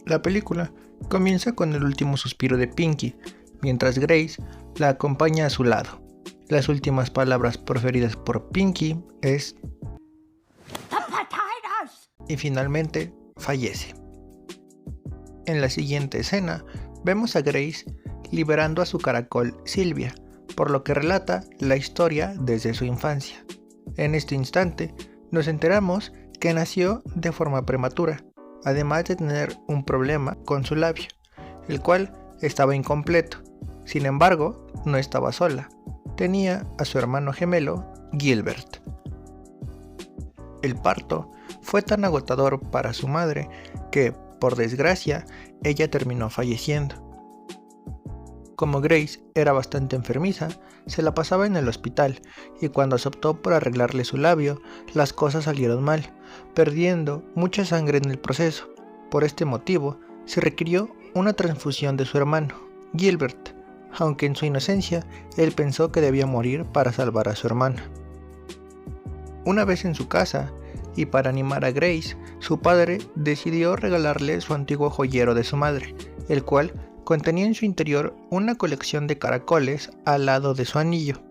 La película comienza con el último suspiro de Pinkie, mientras Grace la acompaña a su lado. Las últimas palabras proferidas por Pinkie es The potatoes. Y finalmente fallece. En la siguiente escena vemos a Grace liberando a su caracol Sylvia, por lo que relata la historia desde su infancia. En este instante nos enteramos que nació de forma prematura, además de tener un problema con su labio, el cual estaba incompleto. Sin embargo, no estaba sola, tenía a su hermano gemelo, Gilbert. El parto fue tan agotador para su madre que, por desgracia, ella terminó falleciendo. Como Grace era bastante enfermiza, se la pasaba en el hospital y cuando se optó por arreglarle su labio, las cosas salieron mal, perdiendo mucha sangre en el proceso. Por este motivo, se requirió una transfusión de su hermano, Gilbert, aunque en su inocencia él pensó que debía morir para salvar a su hermana. Una vez en su casa, y para animar a Grace, su padre decidió regalarle su antiguo joyero de su madre, el cual contenía en su interior una colección de caracoles al lado de su anillo.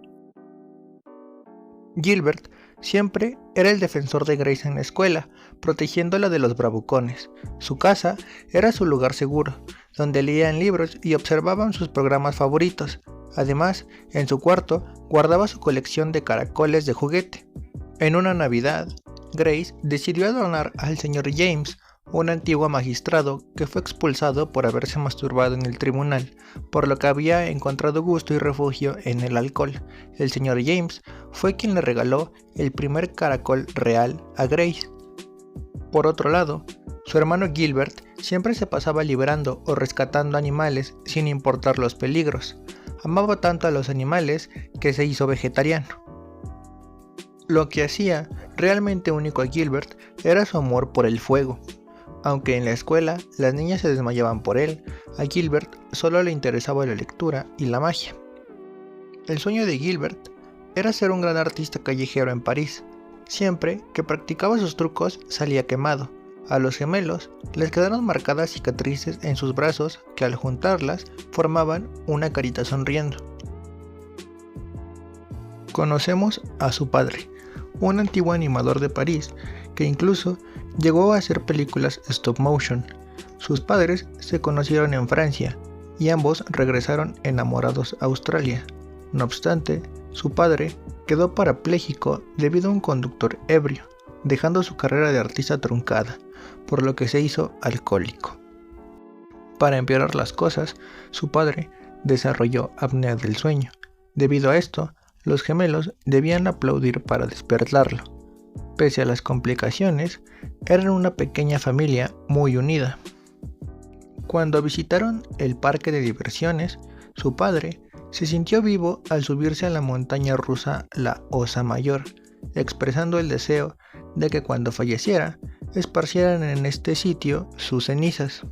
Gilbert siempre era el defensor de Grace en la escuela, protegiéndola de los bravucones. Su casa era su lugar seguro, donde leían libros y observaban sus programas favoritos. Además, en su cuarto guardaba su colección de caracoles de juguete. En una Navidad, Grace decidió adornar al señor James, un antiguo magistrado que fue expulsado por haberse masturbado en el tribunal, por lo que había encontrado gusto y refugio en el alcohol. El señor James fue quien le regaló el primer caracol real a Grace. Por otro lado, su hermano Gilbert siempre se pasaba liberando o rescatando animales sin importar los peligros. Amaba tanto a los animales que se hizo vegetariano. Lo que hacía realmente único a Gilbert era su amor por el fuego. Aunque en la escuela las niñas se desmayaban por él, a Gilbert solo le interesaba la lectura y la magia. El sueño de Gilbert era ser un gran artista callejero en París. Siempre que practicaba sus trucos salía quemado. A los gemelos les quedaron marcadas cicatrices en sus brazos que al juntarlas formaban una carita sonriendo. Conocemos a su padre, un antiguo animador de París que incluso llegó a hacer películas stop motion. Sus padres se conocieron en Francia y ambos regresaron enamorados a Australia. No obstante, su padre quedó parapléjico debido a un conductor ebrio, dejando su carrera de artista truncada, por lo que se hizo alcohólico. Para empeorar las cosas, su padre desarrolló apnea del sueño. Debido a esto, los gemelos debían aplaudir para despertarlo. Pese a las complicaciones, eran una pequeña familia muy unida. Cuando visitaron el parque de diversiones, su padre se sintió vivo al subirse a la montaña rusa La Osa Mayor, expresando el deseo de que cuando falleciera, esparcieran en este sitio sus cenizas.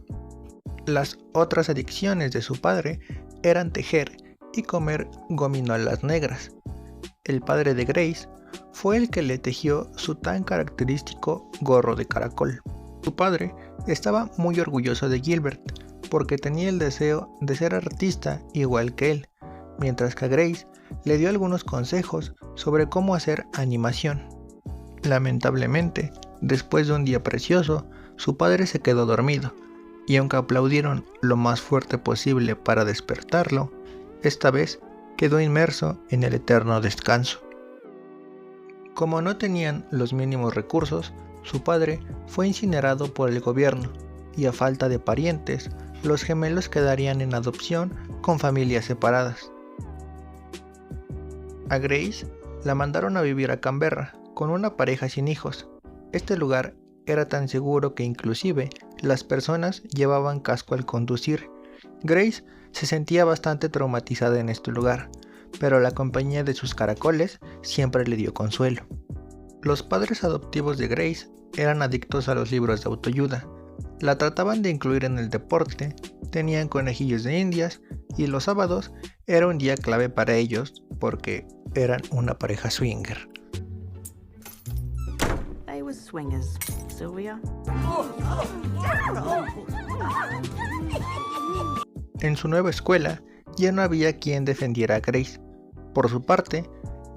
Las otras adicciones de su padre eran tejer y comer gominolas negras. El padre de Grace fue el que le tejió su tan característico gorro de caracol. Su padre estaba muy orgulloso de Gilbert porque tenía el deseo de ser artista igual que él, mientras que a Grace le dio algunos consejos sobre cómo hacer animación. Lamentablemente, después de un día precioso, su padre se quedó dormido, y aunque aplaudieron lo más fuerte posible para despertarlo, esta vez quedó inmerso en el eterno descanso. Como no tenían los mínimos recursos, su padre fue incinerado por el gobierno, y a falta de parientes, los gemelos quedarían en adopción con familias separadas. A Grace la mandaron a vivir a Canberra, con una pareja sin hijos. Este lugar era tan seguro que inclusive las personas llevaban casco al conducir. Grace se sentía bastante traumatizada en este lugar, pero la compañía de sus caracoles siempre le dio consuelo. Los padres adoptivos de Grace eran adictos a los libros de autoayuda. La trataban de incluir en el deporte, tenían conejillos de indias y los sábados era un día clave para ellos porque eran una pareja swinger. They were swingers, Sylvia. En su nueva escuela ya no había quien defendiera a Grace. Por su parte,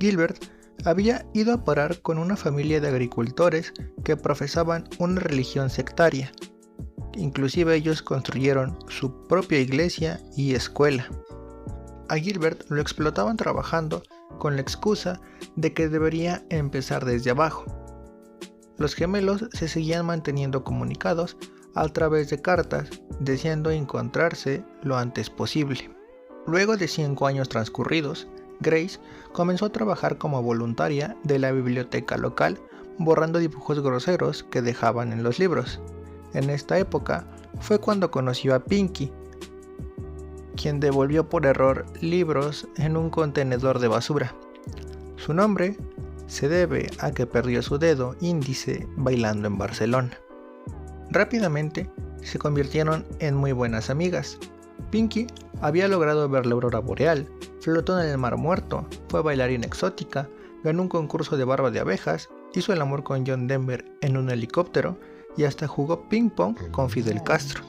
Gilbert había ido a parar con una familia de agricultores que profesaban una religión sectaria. Inclusive ellos construyeron su propia iglesia y escuela. A Gilbert lo explotaban trabajando con la excusa de que debería empezar desde abajo. Los gemelos se seguían manteniendo comunicados a través de cartas, deseando encontrarse lo antes posible. Luego de 5 años transcurridos, Grace comenzó a trabajar como voluntaria de la biblioteca local, borrando dibujos groseros que dejaban en los libros. En esta época fue cuando conoció a Pinky, quien devolvió por error libros en un contenedor de basura. Su nombre se debe a que perdió su dedo índice bailando en Barcelona. Rápidamente se convirtieron en muy buenas amigas. Pinky había logrado ver la aurora boreal, flotó en el mar muerto, fue bailarina exótica, ganó un concurso de barba de abejas, hizo el amor con John Denver en un helicóptero y hasta jugó ping pong con Fidel Castro.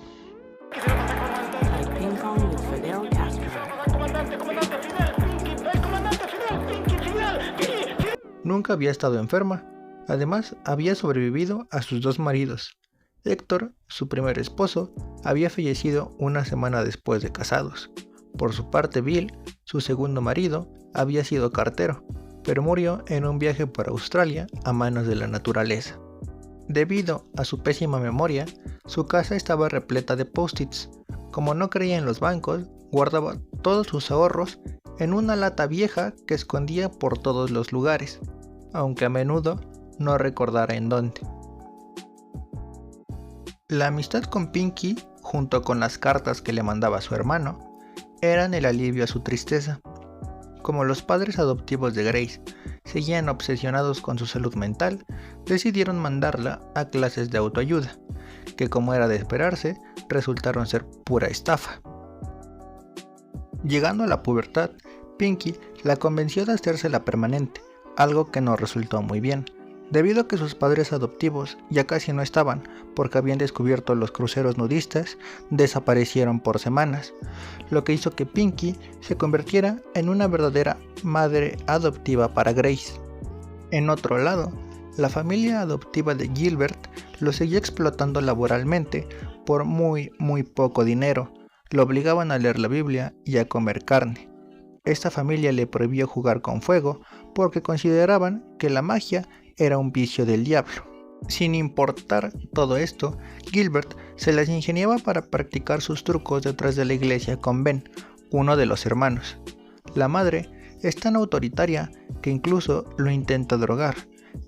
Nunca había estado enferma, además había sobrevivido a sus 2 maridos. Héctor, su primer esposo, había fallecido una semana después de casados. Por su parte, Bill, su segundo marido, había sido cartero, pero murió en un viaje por Australia a manos de la naturaleza. Debido a su pésima memoria, su casa estaba repleta de post-its. Como no creía en los bancos, guardaba todos sus ahorros en una lata vieja que escondía por todos los lugares, aunque a menudo no recordara en dónde. La amistad con Pinky, junto con las cartas que le mandaba su hermano, eran el alivio a su tristeza. Como los padres adoptivos de Grace seguían obsesionados con su salud mental, decidieron mandarla a clases de autoayuda, que como era de esperarse, resultaron ser pura estafa. Llegando a la pubertad, Pinky la convenció de hacérsela permanente, algo que no resultó muy bien, debido a que sus padres adoptivos ya casi no estaban porque habían descubierto los cruceros nudistas, desaparecieron por semanas, lo que hizo que Pinky se convirtiera en una verdadera madre adoptiva para Grace. En otro lado, la familia adoptiva de Gilbert lo seguía explotando laboralmente por muy poco dinero, lo obligaban a leer la Biblia y a comer carne. Esta familia le prohibió jugar con fuego porque consideraban que la magia era un vicio del diablo. Sin importar todo esto, Gilbert se las ingeniaba para practicar sus trucos detrás de la iglesia con Ben, uno de los hermanos. La madre es tan autoritaria que incluso lo intenta drogar.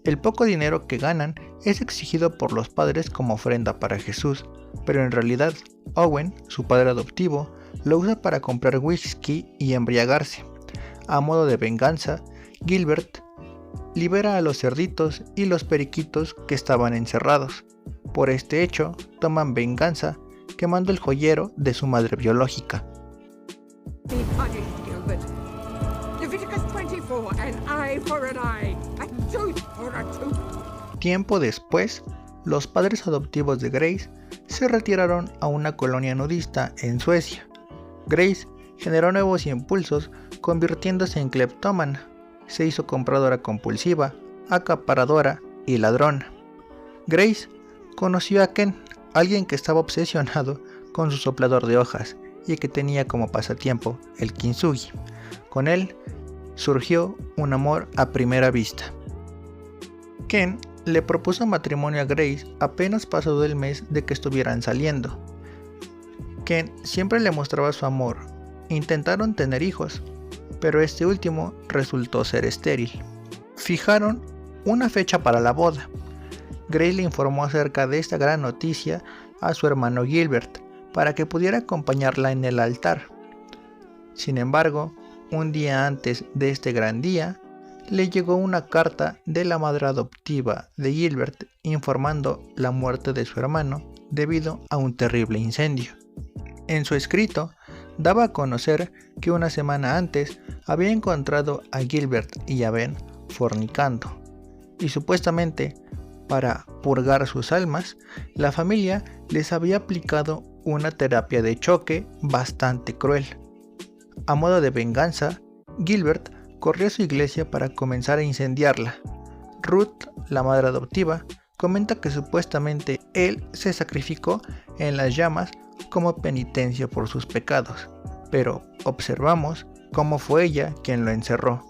El poco dinero que ganan es exigido por los padres como ofrenda para Jesús, pero en realidad Owen, su padre adoptivo, lo usa para comprar whisky y embriagarse. A modo de venganza, Gilbert libera a los cerditos y los periquitos que estaban encerrados. Por este hecho, toman venganza quemando el joyero de su madre biológica. Tiempo después, los padres adoptivos de Grace se retiraron a una colonia nudista en Suecia. Grace generó nuevos impulsos, convirtiéndose en cleptómana. Se hizo compradora compulsiva, acaparadora y ladrona. Grace conoció a Ken, alguien que estaba obsesionado con su soplador de hojas y que tenía como pasatiempo el kintsugi. Con él surgió un amor a primera vista. Ken le propuso matrimonio a Grace apenas pasado el mes de que estuvieran saliendo. Ken siempre le mostraba su amor. Intentaron tener hijos, pero este último resultó ser estéril. Fijaron una fecha para la boda. Grace le informó acerca de esta gran noticia a su hermano Gilbert para que pudiera acompañarla en el altar. Sin embargo, un día antes de este gran día, le llegó una carta de la madre adoptiva de Gilbert informando la muerte de su hermano debido a un terrible incendio. En su escrito, daba a conocer que una semana antes había encontrado a Gilbert y a Ben fornicando, y supuestamente Para purgar sus almas, la familia les había aplicado una terapia de choque bastante cruel. A modo de venganza, Gilbert corrió a su iglesia para comenzar a incendiarla. Ruth, la madre adoptiva, comenta que supuestamente él se sacrificó en las llamas como penitencia por sus pecados, pero observamos cómo fue ella quien lo encerró.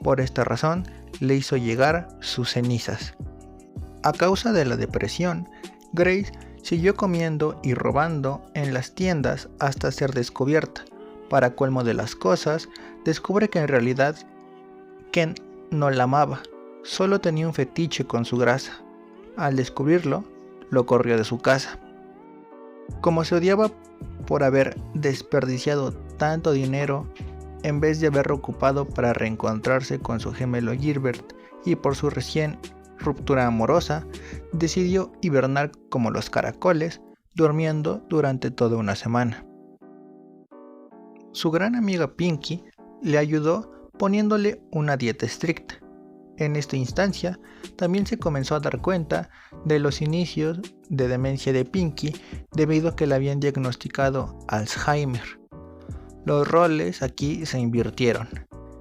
Por esta razón, le hizo llegar sus cenizas. A causa de la depresión, Grace siguió comiendo y robando en las tiendas hasta ser descubierta. Para colmo de las cosas, descubre que en realidad Ken no la amaba, solo tenía un fetiche con su grasa. Al descubrirlo, lo corrió de su casa. Como se odiaba por haber desperdiciado tanto dinero, en vez de haberlo ocupado para reencontrarse con su gemelo Gilbert y por su recién ruptura amorosa, decidió hibernar como los caracoles, durmiendo durante toda una semana. Su gran amiga Pinky le ayudó poniéndole una dieta estricta. En esta instancia, también se comenzó a dar cuenta de los inicios de demencia de Pinky debido a que le habían diagnosticado Alzheimer. Los roles aquí se invirtieron,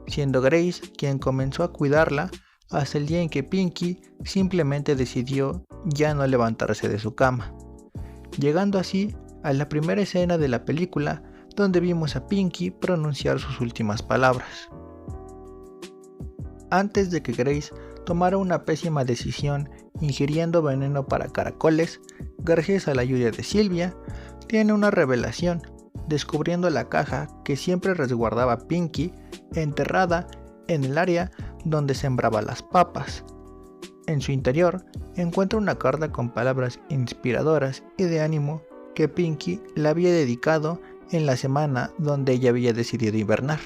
siendo Grace quien comenzó a cuidarla hasta el día en que Pinky simplemente decidió ya no levantarse de su cama, llegando así a la primera escena de la película donde vimos a Pinky pronunciar sus últimas palabras. Antes de que Grace tomara una pésima decisión ingiriendo veneno para caracoles, gracias a la ayuda de Sylvia, tiene una revelación, descubriendo la caja que siempre resguardaba Pinky enterrada en el área donde sembraba las papas. En su interior encuentra una carta con palabras inspiradoras y de ánimo que Pinky le había dedicado en la semana donde ella había decidido hibernar.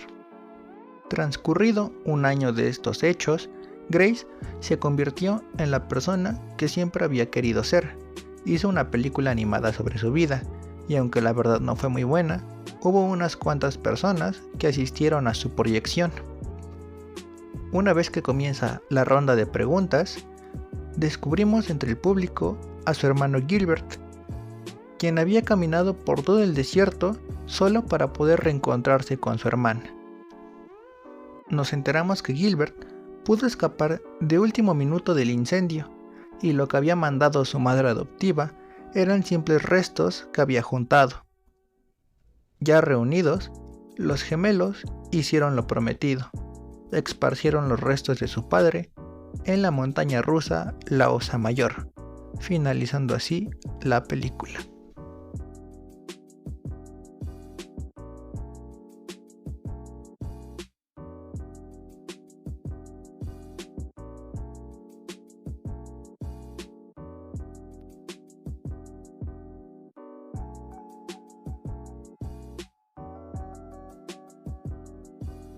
Transcurrido un año de estos hechos, Grace se convirtió en la persona que siempre había querido ser. Hizo una película animada sobre su vida, y aunque la verdad no fue muy buena, hubo unas cuantas personas que asistieron a su proyección. Una vez que comienza la ronda de preguntas, descubrimos entre el público a su hermano Gilbert, quien había caminado por todo el desierto solo para poder reencontrarse con su hermana. Nos enteramos que Gilbert pudo escapar de último minuto del incendio, y lo que había mandado su madre adoptiva eran simples restos que había juntado. Ya reunidos, los gemelos hicieron lo prometido. Esparcieron los restos de su padre en la montaña rusa La Osa Mayor, finalizando así la película.